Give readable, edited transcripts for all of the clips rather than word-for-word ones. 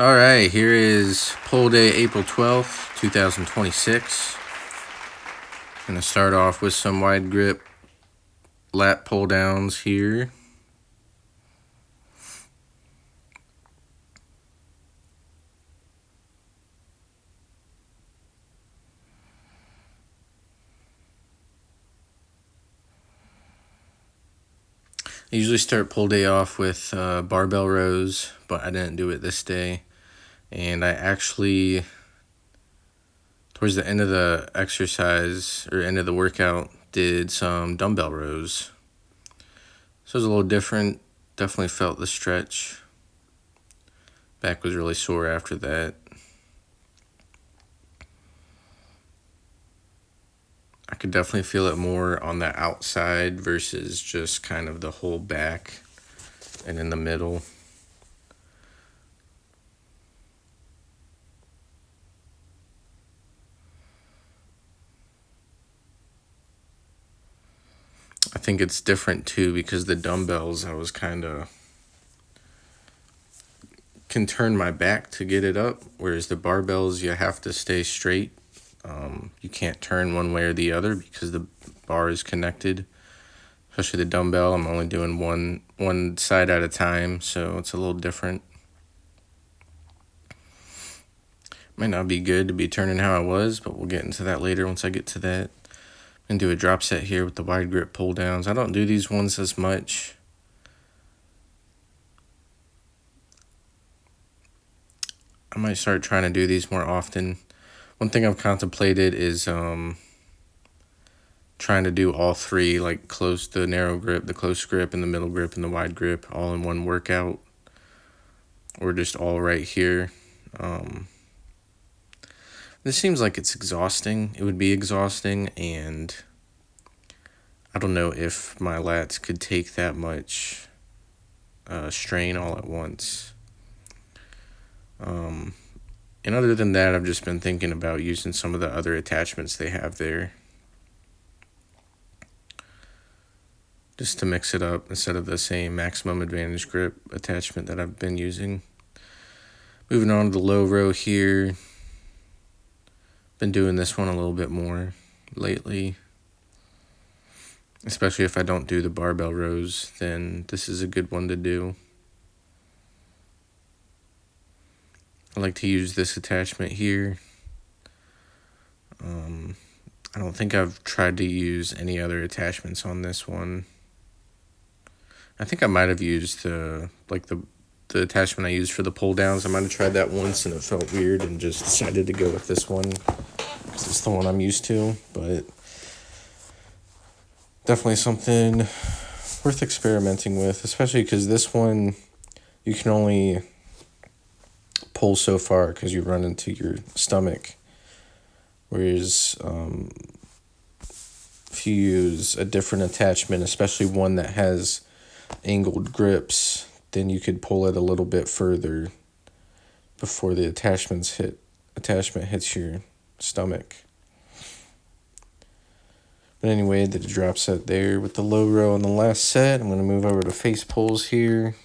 All right, here is pull day April 12th, 2026. Going to start off with some wide grip lat pull downs here. I usually start pull day off with barbell rows, but I didn't do it this day. And I actually, towards the end of the exercise, or end of the workout, did some dumbbell rows. So it was a little different. Definitely felt the stretch. Back was really sore after that. I could definitely feel it more on the outside versus just kind of the whole back and in the middle. I think it's different too because the dumbbells, I was can turn my back to get it up, whereas the barbells, you have to stay straight. You can't turn one way or the other because the bar is connected. Especially the dumbbell, I'm only doing one side at a time, so it's a little different. Might not be good to be turning how I was, but we'll get into that later once I get to that. I'm going to do a drop set here with the wide grip pull downs. I don't do these ones as much. I might start trying to do these more often. One thing I've contemplated is trying to do all three, like the narrow grip, the close grip, and the middle grip, and the wide grip all in one workout. Or just all right here. This seems like it's exhausting. It would be exhausting, and I don't know if my lats could take that much strain all at once. And other than that, I've just been thinking about using some of the other attachments they have there, just to mix it up instead of the same maximum advantage grip attachment that I've been using. Moving on to the low row here. Been doing this one a little bit more lately. Especially if I don't do the barbell rows, then this is a good one to do. I like to use this attachment here. I don't think I've tried to use any other attachments on this one. I think I might have used the attachment I used for the pull downs. I might have tried that once and it felt weird and just decided to go with this one because it's the one I'm used to. But definitely something worth experimenting with, especially because this one you can only pull so far because you run into your stomach. Whereas if you use a different attachment, especially one that has angled grips, then you could pull it a little bit further before the attachment hits your stomach. But anyway, did a drop set there with the low row on the last set. I'm going to move over to face pulls here.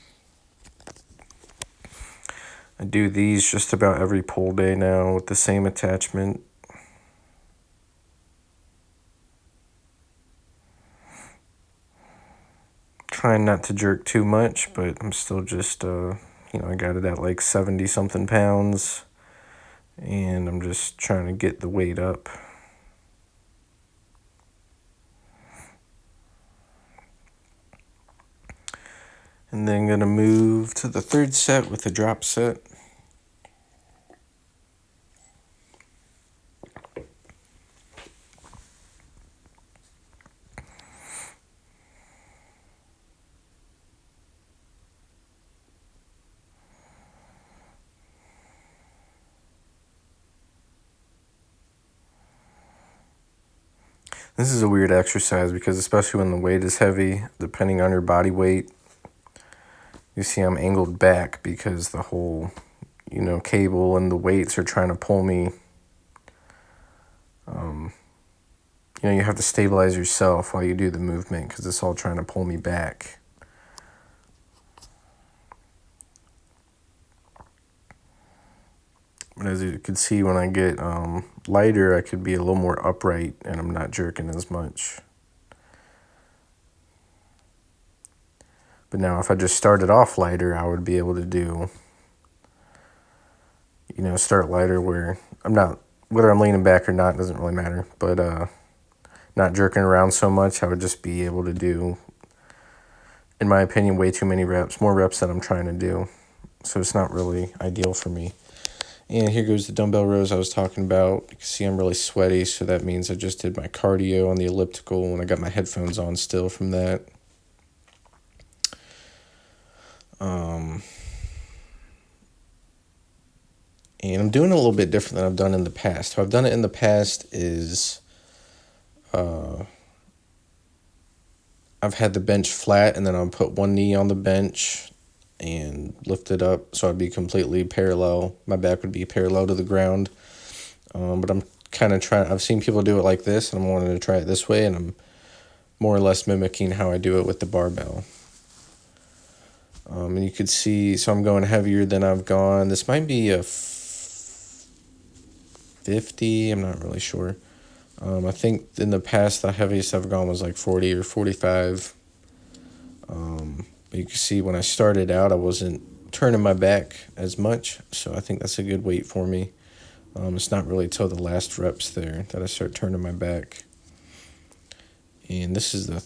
I do these just about every pull day now with the same attachment. Trying not to jerk too much, but I'm still just, I got it at like 70-something pounds. And I'm just trying to get the weight up. And then going to move to the third set with a drop set. This is a weird exercise because especially when the weight is heavy, depending on your body weight, you see I'm angled back because the whole, cable and the weights are trying to pull me. You have to stabilize yourself while you do the movement because it's all trying to pull me back. But as you can see, when I get lighter, I could be a little more upright and I'm not jerking as much. But now if I just started off lighter, I would be able to do, start lighter where I'm not, whether I'm leaning back or not, doesn't really matter. But not jerking around so much, I would just be able to do, in my opinion, way too many reps, more reps than I'm trying to do. So it's not really ideal for me. And here goes the dumbbell rows I was talking about. You can see I'm really sweaty, so that means I just did my cardio on the elliptical, and I got my headphones on still from that. And I'm doing it a little bit different than I've done in the past. How I've done it in the past is I've had the bench flat, and then I'll put one knee on the bench and lift it up so I'd be completely parallel. My back would be parallel to the ground. But I'm kind of trying, I've seen people do it like this, and I'm wanting to try it this way, and I'm more or less mimicking how I do it with the barbell. And you could see, so I'm going heavier than I've gone. This might be a 50, I'm not really sure. I think in the past, the heaviest I've gone was like 40 or 45. But you can see when I started out, I wasn't turning my back as much, so I think that's a good weight for me. It's not really till the last reps there that I start turning my back. And this is the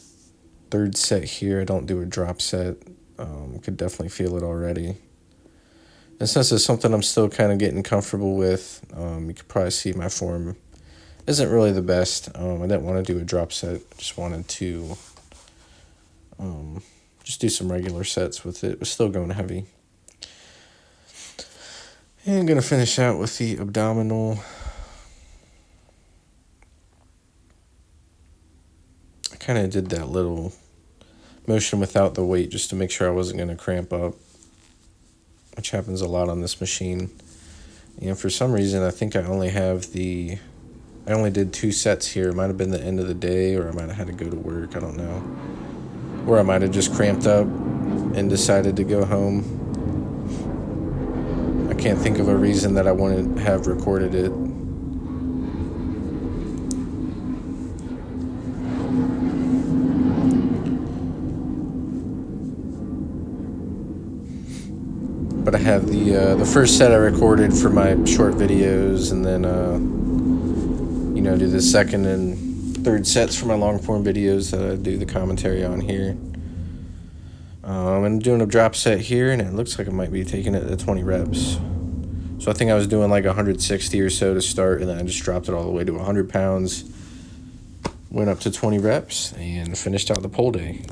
third set here. I don't do a drop set. Could definitely feel it already. And since it's something I'm still kind of getting comfortable with, you could probably see my form isn't really the best. I didn't want to do a drop set. Just wanted to just do some regular sets with it. It was still going heavy. And I'm going to finish out with the abdominal. I kind of did that little motion without the weight just to make sure I wasn't going to cramp up, which happens a lot on this machine. And for some reason, I think I only did 2 sets here. It might have been the end of the day, or I might have had to go to work. I don't know. Or I might have just cramped up and decided to go home. I can't think of a reason that I wouldn't have recorded it. But I have the first set I recorded for my short videos, and then do the second and third sets for my long form videos that I do the commentary on here. I'm doing a drop set here, and it looks like I might be taking it to 20 reps. So I think I was doing like 160 or so to start, and then I just dropped it all the way to 100 pounds, went up to 20 reps, and finished out the pull day.